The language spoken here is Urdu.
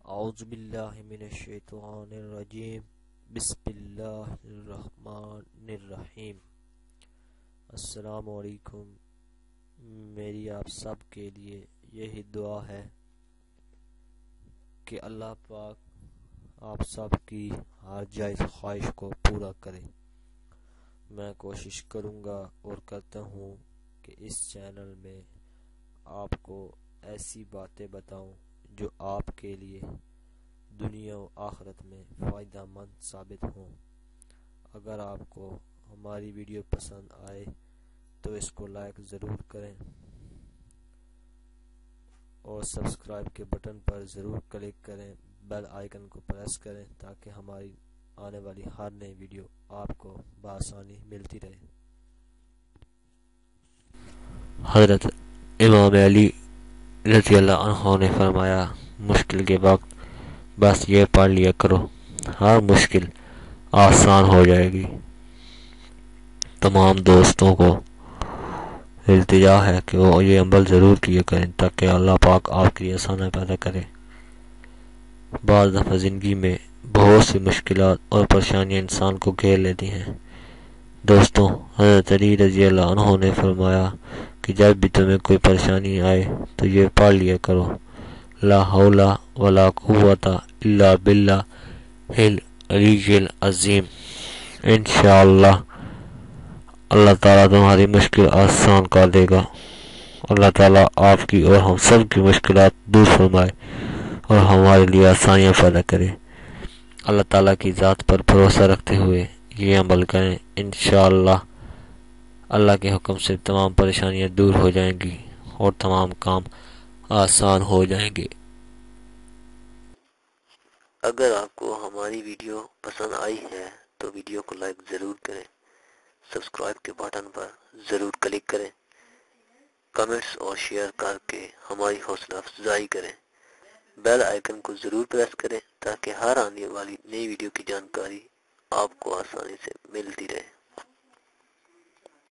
اعوذ باللہ من الشیطان الرجیم بسم اللہ الرحمن الرحیم۔ السلام علیکم۔ میری آپ سب کے لیے یہی دعا ہے کہ اللہ پاک آپ سب کی ہر جائز خواہش کو پورا کرے۔ میں کوشش کروں گا اور کرتا ہوں کہ اس چینل میں آپ کو ایسی باتیں بتاؤں جو آپ کے لیے دنیا و آخرت میں فائدہ مند ثابت ہوں۔ اگر آپ کو ہماری ویڈیو پسند آئے تو اس کو لائک ضرور کریں اور سبسکرائب کے بٹن پر ضرور کلک کریں، بیل آئیکن کو پریس کریں تاکہ ہماری آنے والی ہر نئی ویڈیو آپ کو بآسانی ملتی رہے۔ حضرت امام علی رضی اللہ عنہ نے فرمایا، مشکل کے وقت بس یہ پڑھ لیا کرو، ہر مشکل آسان ہو جائے گی۔ تمام دوستوں کو التجا ہے کہ وہ یہ عمل ضرور کیا کریں تاکہ اللہ پاک آپ کے لیے آسانی پیدا کرے۔ بعض دفعہ زندگی میں بہت سی مشکلات اور پریشانیاں انسان کو گھیر لیتی ہیں۔ دوستوں، حضرت علی رضی اللہ عنہ نے فرمایا کہ جب بھی تمہیں کوئی پریشانی آئے تو یہ پڑھ لیا کرو، لا حول ولا قوت الا باللہ العلی العظیم۔ انشاءاللہ اللہ تعالیٰ تمہاری مشکل آسان کر دے گا۔ اللہ تعالیٰ آپ کی اور ہم سب کی مشکلات دور فرمائے اور ہمارے لیے آسانیاں پیدا کرے۔ اللہ تعالیٰ کی ذات پر بھروسہ رکھتے ہوئے یہ عمل کریں، انشاءاللہ اللہ کے حکم سے تمام پریشانیاں دور ہو جائیں گی اور تمام کام آسان ہو جائیں گے۔ اگر آپ کو ہماری ویڈیو پسند آئی ہے تو ویڈیو کو لائک ضرور کریں، سبسکرائب کے بٹن پر ضرور کلک کریں، کمنٹس اور شیئر کر کے ہماری حوصلہ افزائی کریں، بیل آئیکن کو ضرور پریس کریں تاکہ ہر آنے والی نئی ویڈیو کی جانکاری آپ کو آسانی سے ملتی رہے۔